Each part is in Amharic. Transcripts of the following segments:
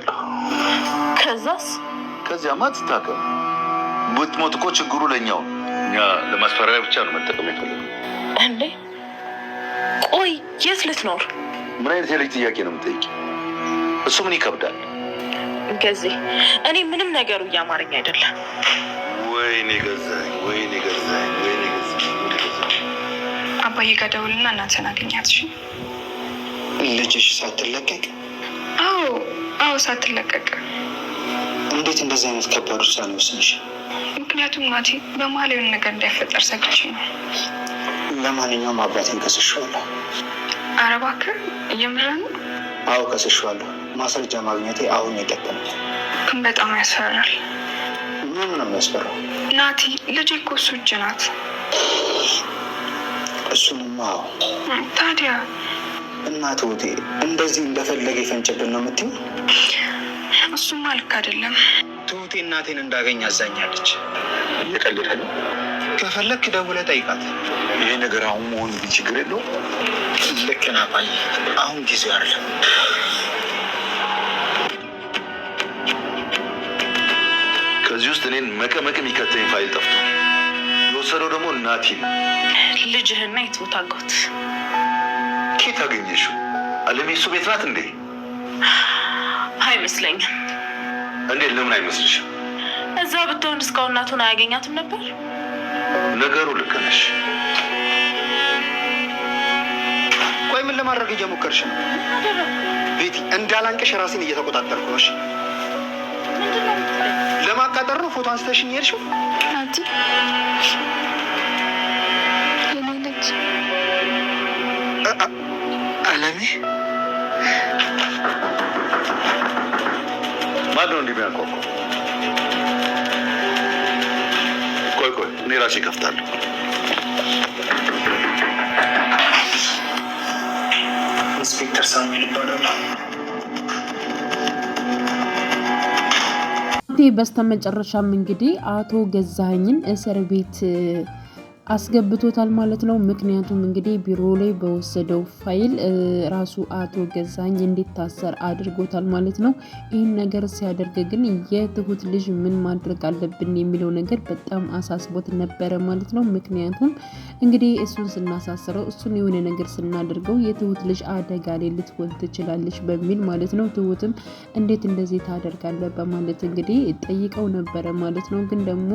አድርጌያለሁ። ከዚያማ ትታከም። ብትሞት እኮ ችግሩ ለኛው። እኛ ለማስፈራሪያ ብቻ ነው መጠቀም የፈለግነው። እንዴ ቆይ የት ልትኖር? ምን አይነት የልጅ ጥያቄ ነው የምጠይቂ? እሱ ምን ይከብዳል? ገዜ እኔ ምንም ነገሩ እያማረኝ አይደለም። ወይኔ ገዛኝ። አባዬ ጋር ደውልና እናንተን አገኛት። ልጅሽ ሳትለቀቅ? አዎ ሳትለቀቅ። እንዴት እንደዚህ አይነት ከባድ ውሳኔ ወሰንሽ? ምክንያቱም ናቲ በመሀል የሆነ ነገር እንዳይፈጠር ሰግቼ ነው። ለማንኛውም አባቴን ከስሼዋለሁ። ኧረ እባክህ እየምረህ ነው? አዎ ከስሼዋለሁ። ማስረጃ ማግኘቴ አሁን የጠቀመኝ። ግን በጣም ያስፈራል። ምን ነው የሚያስፈራው? ናቲ ልጄ እኮ እሱ እጅ ናት። እሱንማ አዎ። ታዲያ እናት ወቴ እንደዚህ እንደፈለገ ይፈንጭብን ነው የምትይው? እሱማ ልክ አይደለም። ትሁቴ እናቴን እንዳገኝ አዛኛለች። እየቀለደ ነው። ከፈለክ ደውለህ ጠይቃት። ይሄ ነገር አሁን መሆኑ ችግር የለውም። ልክ ነህ አባዬ፣ አሁን ጊዜው አይደለም። ከዚህ ውስጥ እኔን መቀመቅ የሚከተኝ ፋይል ጠፍቷል። የወሰደው ደግሞ ናቲ ነው። ልጅህና የትሁት አጎት። ኬት አገኘሽው? አለሜ እሱ ቤት ናት እንዴ? አይመስለኝም። እንዴት? ለምን አይመስልሽም? እዛ ብትሆን እስካሁን እናቱን አያገኛትም ነበር። ነገሩ ልክ ነሽ። ቆይ ምን ለማድረግ እየሞከርሽ ነው? ቤቲ እንዳላንቀሽ ራሴን እየተቆጣጠርኩ ነው። ለማቃጠር ነው ፎቶ አንስተሽኝ ሄድሽው? ናቲ የኔ ልጅ አለሜ ማን ነው እንደሚያንኳኳ? ቆይ እኔ ራሴ እከፍታለሁ። ኢንስፔክተር ሳሙኤል ይባላል። በስተመጨረሻም እንግዲህ አቶ ገዛኸኝን እስር ቤት አስገብቶታል ማለት ነው። ምክንያቱም እንግዲህ ቢሮ ላይ በወሰደው ፋይል ራሱ አቶ ገዛኸኝ እንዲታሰር አድርጎታል ማለት ነው። ይህን ነገር ሲያደርግ ግን የትሁት ልጅ ምን ማድረግ አለብን የሚለው ነገር በጣም አሳስቦት ነበረ ማለት ነው። ምክንያቱም እንግዲህ እሱን ስናሳስረው፣ እሱን የሆነ ነገር ስናደርገው የትሁት ልጅ አደጋ ላይ ልትሆን ትችላለች በሚል ማለት ነው። ትሁትም እንዴት እንደዚህ ታደርጋለህ በማለት እንግዲህ ጠይቀው ነበረ ማለት ነው። ግን ደግሞ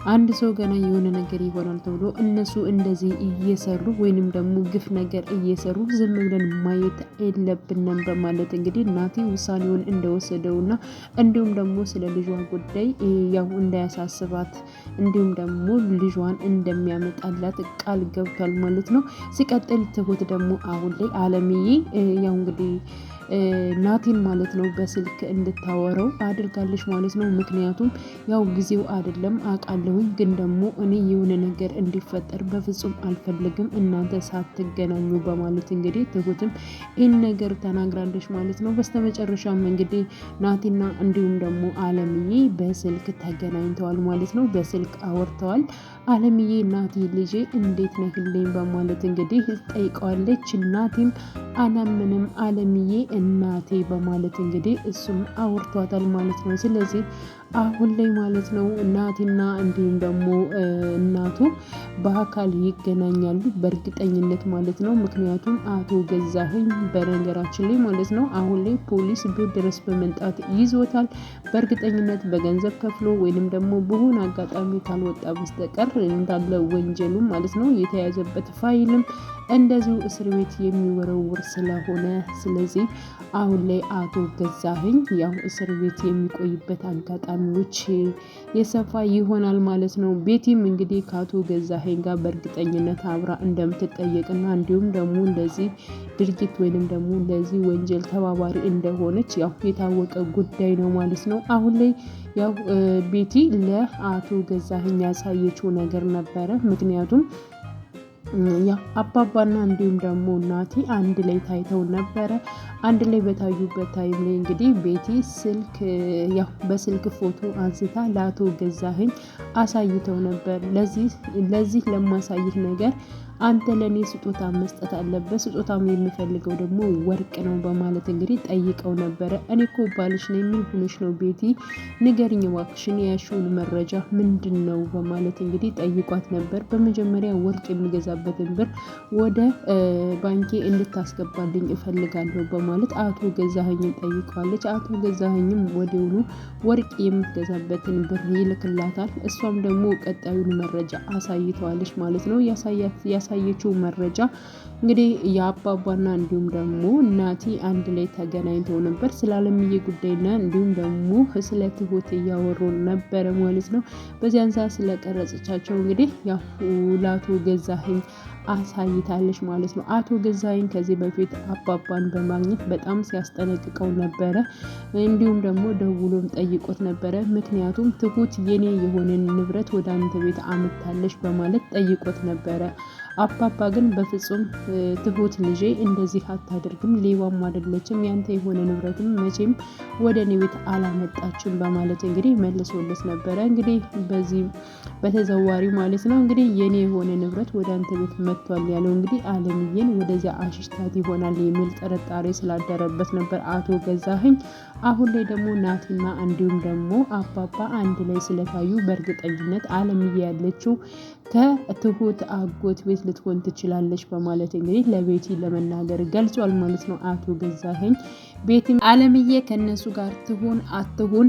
አንድ ሰው ገና የሆነ ነገር ይሆናል ተብሎ እነሱ እንደዚህ እየሰሩ ወይንም ደግሞ ግፍ ነገር እየሰሩ ዝም ብለን ማየት የለብንም በማለት እንግዲህ ናቲ ውሳኔውን እንደወሰደውና እንዲሁም ደግሞ ስለ ልጇ ጉዳይ ያው እንዳያሳስባት እንዲሁም ደግሞ ልጇን እንደሚያመጣላት ቃል ገብቷል ማለት ነው። ሲቀጥል ትሁት ደግሞ አሁን ላይ አለምዬ ያው እንግዲህ ናቲን ማለት ነው በስልክ እንድታወራው አድርጋለች ማለት ነው። ምክንያቱም ያው ጊዜው አይደለም አውቃለሁኝ፣ ግን ደግሞ እኔ የሆነ ነገር እንዲፈጠር በፍጹም አልፈልግም እናንተ ሳትገናኙ በማለት እንግዲህ ትሁትም ይህን ነገር ተናግራለች ማለት ነው። በስተመጨረሻም እንግዲህ ናቲና እንዲሁም ደግሞ አለምዬ በስልክ ተገናኝተዋል ማለት ነው። በስልክ አወርተዋል። አለምዬ ናቲ ልጄ እንዴት ነህልኝ በማለት እንግዲህ ጠይቀዋለች። ናቲም አላምንም አለምዬ እናቴ በማለት እንግዲህ እሱም አውርቷታል ማለት ነው። ስለዚህ አሁን ላይ ማለት ነው እናቲና እንዲሁም ደግሞ እናቱ በአካል ይገናኛሉ በእርግጠኝነት ማለት ነው። ምክንያቱም አቶ ገዛኸኝ በነገራችን ላይ ማለት ነው አሁን ላይ ፖሊስ ቤት ድረስ በመምጣት ይዞታል። በእርግጠኝነት በገንዘብ ከፍሎ ወይንም ደግሞ በሆነ አጋጣሚ ካልወጣ በስተቀር እንዳለ ወንጀሉ ማለት ነው የተያዘበት ፋይልም እንደዚሁ እስር ቤት የሚወረውር ስለሆነ ስለዚህ አሁን ላይ አቶ ገዛኸኝ ያው እስር ቤት የሚቆይበት አጋጣሚዎች የሰፋ ይሆናል ማለት ነው። ቤቲም እንግዲህ ከአቶ ገዛኸኝ ጋር በእርግጠኝነት አብራ እንደምትጠየቅና እንዲሁም ደግሞ ለዚህ ድርጊት ወይንም ደግሞ ለዚህ ወንጀል ተባባሪ እንደሆነች ያው የታወቀ ጉዳይ ነው ማለት ነው። አሁን ላይ ያው ቤቲ ለአቶ ገዛኸኝ ያሳየችው ነገር ነበረ። ምክንያቱም ያው አባባና እንዲሁም ደግሞ ናቲ አንድ ላይ ታይተው ነበረ። አንድ ላይ በታዩበት ታይም ላይ እንግዲህ ቤቲ ስልክ ያው በስልክ ፎቶ አንስታ ለአቶ ገዛኸኝ አሳይተው ነበር። ለዚህ ለማሳየት ነገር አንተ ለእኔ ስጦታ መስጠት አለበት፣ ስጦታም የምፈልገው ደግሞ ወርቅ ነው በማለት እንግዲህ ጠይቀው ነበረ። እኔ እኮ ባልሽ ነው፣ ምን ሆነሽ ነው ቤቲ ንገሪኝ እባክሽን ያልሽውን መረጃ ምንድን ነው በማለት እንግዲህ ጠይቋት ነበር። በመጀመሪያ ወርቅ የሚገዛበትን ብር ወደ ባንኬ እንድታስገባልኝ እፈልጋለሁ በማለት አቶ ገዛኸኝን ጠይቀዋለች። አቶ ገዛኸኝም ወዲያውኑ ወርቅ የምትገዛበትን ብር ይልክላታል። እሷም ደግሞ ቀጣዩን መረጃ አሳይተዋለች ማለት ነው። ያሳየችው መረጃ እንግዲህ የአባባና እንዲሁም ደግሞ እናቲ አንድ ላይ ተገናኝተው ነበር። ስለ አለምዬ ጉዳይና እንዲሁም ደግሞ ስለ ትሁት እያወሩ ነበረ ማለት ነው። በዚያን ሰዓት ስለቀረጸቻቸው እንግዲህ ያው ለአቶ ገዛኸኝ አሳይታለች ማለት ነው። አቶ ገዛኸኝ ከዚህ በፊት አባባን በማግኘት በጣም ሲያስጠነቅቀው ነበረ። እንዲሁም ደግሞ ደውሎም ጠይቆት ነበረ። ምክንያቱም ትሁት የኔ የሆነን ንብረት ወደ አንተ ቤት አምታለች በማለት ጠይቆት ነበረ። አባባ ግን በፍጹም ትሁት ልጄ እንደዚህ አታደርግም፣ ሌባም አይደለችም፣ ያንተ የሆነ ንብረትም መቼም ወደ እኔ ቤት አላመጣችም በማለት እንግዲህ መልሶለት ነበረ። እንግዲህ በዚህ በተዘዋሪ ማለት ነው እንግዲህ የኔ የሆነ ንብረት ወደ አንተ ቤት መጥቷል ያለው እንግዲህ አለምዬን ወደዚያ አሽሽታት ይሆናል የሚል ጥርጣሬ ስላደረበት ነበር አቶ ገዛኸኝ። አሁን ላይ ደግሞ ናቲና እንዲሁም ደግሞ አባባ አንድ ላይ ስለታዩ በእርግጠኝነት አለምዬ ያለችው ከትሁት አጎት ቤት ልትሆን ትችላለች በማለት እንግዲህ ለቤቲ ለመናገር ገልጿል ማለት ነው አቶ ገዛኸኝ። ቤቲም አለምዬ ከነሱ ጋር ትሁን አትሁን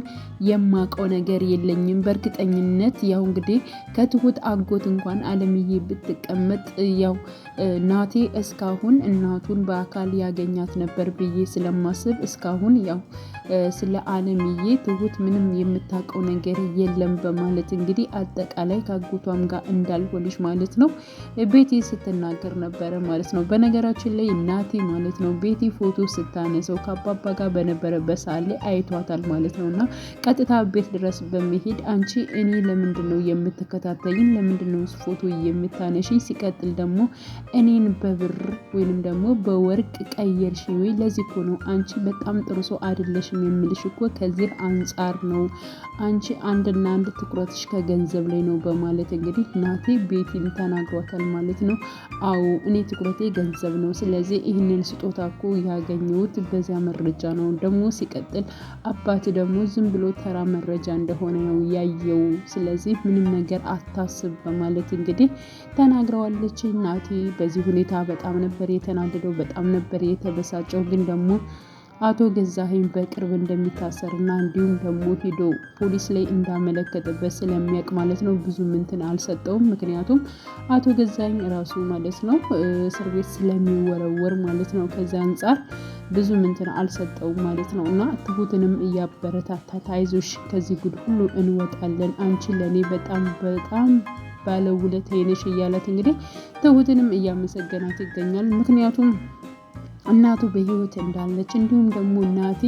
የማቀው ነገር የለኝም፣ በእርግጠኝነት ያው እንግዲህ ከትሁት አጎት እንኳን አለምዬ ብትቀመጥ ያው ናቴ እስካሁን እናቱን በአካል ያገኛት ነበር ብዬ ስለማስብ እስካሁን ያው ስለ አለምዬ ትሁት ምንም የምታውቀው ነገር የለም በማለት እንግዲህ አጠቃላይ ከአጎቷም ጋር እንዳልሆነች ማለት ነው ቤቲ ስትናገር ነበረ ማለት ነው። በነገራችን ላይ ናቲ ማለት ነው ቤቲ ፎቶ ስታነሰው ከአባባ ጋር በነበረበት ሰዓት ላይ አይቷታል ማለት ነው። እና ቀጥታ ቤት ድረስ በመሄድ አንቺ እኔ ለምንድን ነው የምትከታተይኝ? ለምንድን ነው ፎቶ የምታነሺኝ? ሲቀጥል ደግሞ እኔን በብር ወይንም ደግሞ በወርቅ ቀየርሽ ወይ? ለዚህ እኮ ነው አንቺ በጣም ጥሩ ሰው አይደለሽም የምልሽ እኮ ከዚህ አንጻር ነው። አንቺ አንድና አንድ ትኩረትሽ ከገንዘብ ላይ ነው በማለት እንግዲህ ናቲ ቤቲን ተናግሯታል ማለት ነው። አዎ እኔ ትኩረቴ ገንዘብ ነው፣ ስለዚህ ይህንን ስጦታ እኮ ያገኘሁት በዚያ መረጃ ነው። ደግሞ ሲቀጥል አባት ደግሞ ዝም ብሎ ተራ መረጃ እንደሆነ ነው ያየው፣ ስለዚህ ምንም ነገር አታስብ በማለት እንግዲህ ተናግረዋለች። ናቲ በዚህ ሁኔታ በጣም ነበር የተናደደው፣ በጣም ነበር የተበሳጨው። ግን ደግሞ አቶ ገዛኸኝ በቅርብ እንደሚታሰርና እንዲሁም ደግሞ ሄዶ ፖሊስ ላይ እንዳመለከተበት ስለሚያውቅ ማለት ነው ብዙ ምንትን አልሰጠውም። ምክንያቱም አቶ ገዛኸኝ ራሱ ማለት ነው እስር ቤት ስለሚወረወር ማለት ነው ከዛ አንጻር ብዙ ምንትን አልሰጠውም ማለት ነው። እና ትሁትንም እያበረታታት አይዞሽ ከዚህ ጉድ ሁሉ እንወጣለን፣ አንቺ ለእኔ በጣም በጣም ባለውለታዬ ነሽ እያላት እንግዲህ ትሁትንም እያመሰገናት ይገኛል። ምክንያቱም እናቱ በህይወት እንዳለች እንዲሁም ደግሞ እናቴ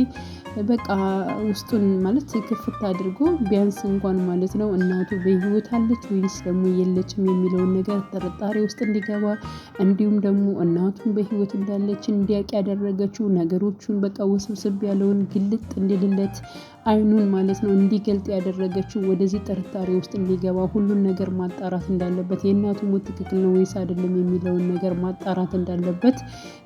በቃ ውስጡን ማለት ክፍት አድርጎ ቢያንስ እንኳን ማለት ነው እናቱ በህይወት አለች ወይስ ደግሞ የለችም የሚለውን ነገር ጥርጣሬ ውስጥ እንዲገባ እንዲሁም ደግሞ እናቱን በህይወት እንዳለች እንዲያውቅ ያደረገችው ነገሮቹን በቃ ውስብስብ ያለውን ግልጥ እንዲልለት አይኑን ማለት ነው እንዲገልጥ ያደረገችው ወደዚህ ጥርጣሬ ውስጥ እንዲገባ ሁሉን ነገር ማጣራት እንዳለበት የእናቱ ሞት ትክክል ነው ወይስ አይደለም የሚለውን ነገር ማጣራት እንዳለበት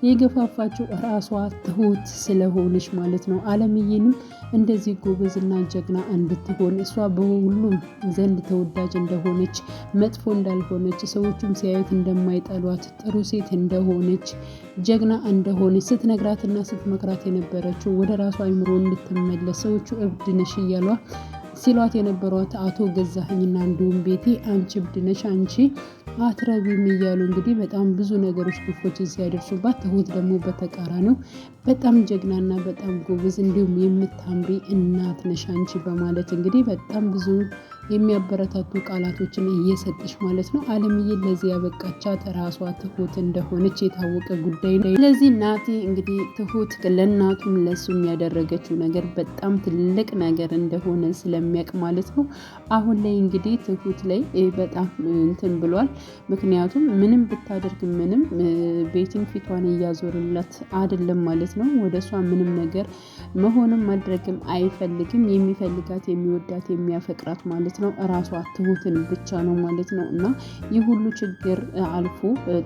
የገፋፋችው ራሷ ትሁት ስለሆነች ማለት ነው። አለምዬንም እንደዚህ ጎበዝና ጀግና እንድትሆን እሷ በሁሉም ዘንድ ተወዳጅ እንደሆነች፣ መጥፎ እንዳልሆነች፣ ሰዎቹም ሲያዩት እንደማይጠሏት፣ ጥሩ ሴት እንደሆነች፣ ጀግና እንደሆነች ስትነግራትና ስትመክራት የነበረችው ወደ ራሷ አይምሮ እንድትመለስ ሰዎቹ እብድ ነሽ እያሏ ሲሏት የነበሯት አቶ ገዛኸኝና እንዲሁም ቤቲ አንቺ እብድ ነሽ፣ አንቺ አትረቢም እያሉ እንግዲህ በጣም ብዙ ነገሮች ግፎችን ሲያደርሱባት፣ ትሁት ደግሞ በተቃራኒው በጣም ጀግናና በጣም ጎበዝ እንዲሁም የምታምሪ እናት ነሽ አንቺ በማለት እንግዲህ በጣም ብዙ የሚያበረታቱ ቃላቶችን እየሰጠች ማለት ነው። አለምዬ ለዚህ ያበቃቻት ራሷ ትሁት እንደሆነች የታወቀ ጉዳይ ነው። ስለዚህ ናቲ እንግዲህ ትሁት ለእናቱም ለሱም ያደረገችው ነገር በጣም ትልቅ ነገር እንደሆነ ስለሚያውቅ ማለት ነው አሁን ላይ እንግዲህ ትሁት ላይ በጣም እንትን ብሏል። ምክንያቱም ምንም ብታደርግ ምንም ቤትን ፊቷን እያዞርላት አይደለም ማለት ነው። ወደ እሷ ምንም ነገር መሆንም ማድረግም አይፈልግም። የሚፈልጋት የሚወዳት የሚያፈቅራት ማለት ማለት ነው ራሷ ትሁትን ብቻ ነው ማለት ነው። እና ይህ ሁሉ ችግር አልፎ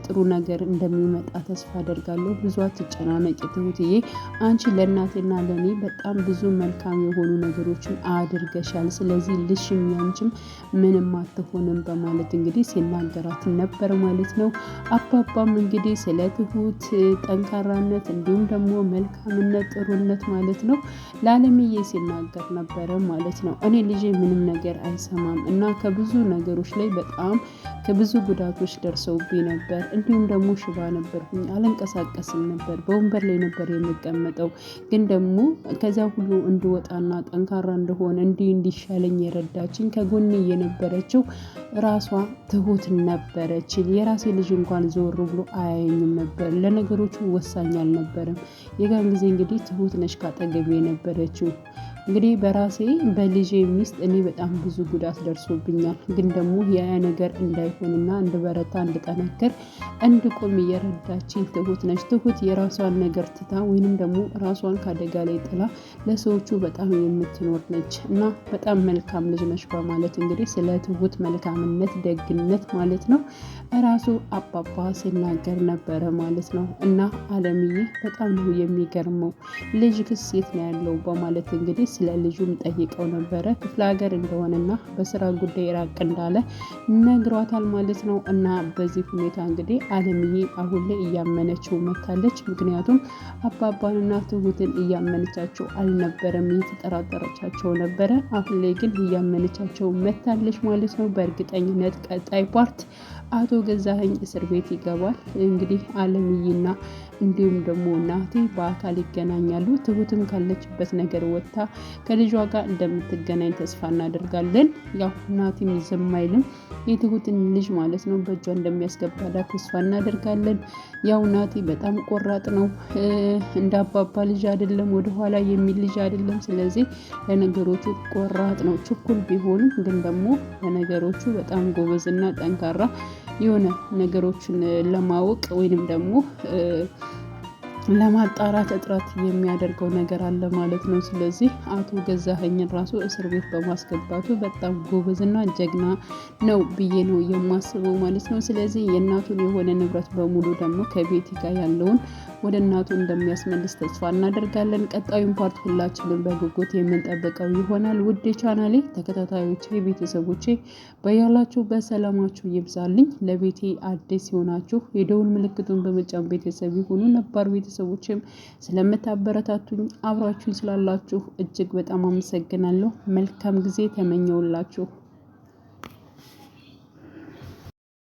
ጥሩ ነገር እንደሚመጣ ተስፋ አደርጋለሁ። ብዙ አትጨናነቂ ትሁትዬ፣ አንቺ ለእናቴና ለእኔ በጣም ብዙ መልካም የሆኑ ነገሮችን አድርገሻል። ስለዚህ ልሽም ያንቺም ምንም አትሆንም በማለት እንግዲህ ሲናገራት ነበር ማለት ነው። አባባም እንግዲህ ስለ ትሁት ጠንካራነት እንዲሁም ደግሞ መልካምነት፣ ጥሩነት ማለት ነው ለአለምዬ ሲናገር ነበረ ማለት ነው። እኔ ልጄ ምንም ነገር አይሰማም እና ከብዙ ነገሮች ላይ በጣም ከብዙ ጉዳቶች ደርሰውብኝ ነበር። እንዲሁም ደግሞ ሽባ ነበርኩኝ፣ አልንቀሳቀስም ነበር፣ በወንበር ላይ ነበር የምቀመጠው። ግን ደግሞ ከዚያ ሁሉ እንድወጣና ጠንካራ እንደሆነ እንዲሻለኝ የረዳችኝ ከጎኔ የነበረችው ራሷ ትሁት ነበረች። የራሴ ልጅ እንኳን ዞር ብሎ አያየኝም ነበር፣ ለነገሮቹ ወሳኝ አልነበረም። የጋን ጊዜ እንግዲህ ትሁት ነች ካጠገቤ የነበረችው። እንግዲህ በራሴ በልጄ ሚስት እኔ በጣም ብዙ ጉዳት ደርሶብኛል። ግን ደግሞ ያ ነገር እንዳይሆንና እንድበረታ እንድጠነክር እንድቆም እየረዳችኝ ትሁት ነች። ትሁት የራሷን ነገር ትታ ወይንም ደግሞ ራሷን ከአደጋ ላይ ጥላ ለሰዎቹ በጣም የምትኖር ነች እና በጣም መልካም ልጅ ነች በማለት እንግዲህ ስለ ትሁት መልካምነት፣ ደግነት ማለት ነው ራሱ አባባ ሲናገር ነበረ ማለት ነው። እና አለምዬ በጣም ነው የሚገርመው ልጅ ክስ የት ነው ያለው በማለት እንግዲህ ስለ ልጁም ጠይቀው ነበረ። ክፍለ ሀገር እንደሆነና በስራ ጉዳይ ራቅ እንዳለ ነግሯታል ማለት ነው። እና በዚህ ሁኔታ እንግዲህ አለምዬ አሁን ላይ እያመነችው መታለች። ምክንያቱም አባባንና ትሁትን እያመነቻቸው አልነበረም፣ እየተጠራጠረቻቸው ነበረ። አሁን ላይ ግን እያመነቻቸው መታለች ማለት ነው። በእርግጠኝነት ቀጣይ ፓርት አቶ ገዛኸኝ እስር ቤት ይገባል። እንግዲህ አለምዬና እንዲሁም ደግሞ ናቲ በአካል ይገናኛሉ። ትሁትም ካለችበት ነገር ወጥታ ከልጇ ጋር እንደምትገናኝ ተስፋ እናደርጋለን። ያው ናቲም ዝም አይልም፣ የትሁትን ልጅ ማለት ነው በእጇ እንደሚያስገባላት ተስፋ እናደርጋለን። ያው ናቲ በጣም ቆራጥ ነው፣ እንደ አባባ ልጅ አይደለም፣ ወደኋላ የሚል ልጅ አይደለም። ስለዚህ ለነገሮቹ ቆራጥ ነው። ችኩል ቢሆንም ግን ደግሞ ለነገሮቹ በጣም ጎበዝና ጠንካራ የሆነ ነገሮችን ለማወቅ ወይንም ደግሞ ለማጣራት እጥረት የሚያደርገው ነገር አለ ማለት ነው። ስለዚህ አቶ ገዛኸኝን ራሱ እስር ቤት በማስገባቱ በጣም ጎበዝና ጀግና ነው ብዬ ነው የማስበው ማለት ነው። ስለዚህ የእናቱን የሆነ ንብረት በሙሉ ደግሞ ከቤቲ ጋር ያለውን ወደ እናቱ እንደሚያስመልስ ተስፋ እናደርጋለን። ቀጣዩን ፓርት ሁላችንም በጉጉት የምንጠብቀው ይሆናል። ውድ ቻናሌ ተከታታዮቼ፣ ቤተሰቦቼ በያላችሁ በሰላማችሁ ይብዛልኝ። ለቤቴ አዲስ ሲሆናችሁ የደውል ምልክቱን በመጫን ቤተሰብ ይሁኑ። ነባር ቤተሰቦችም ስለምታበረታቱኝ አብራችሁኝ ስላላችሁ እጅግ በጣም አመሰግናለሁ። መልካም ጊዜ ተመኘውላችሁ።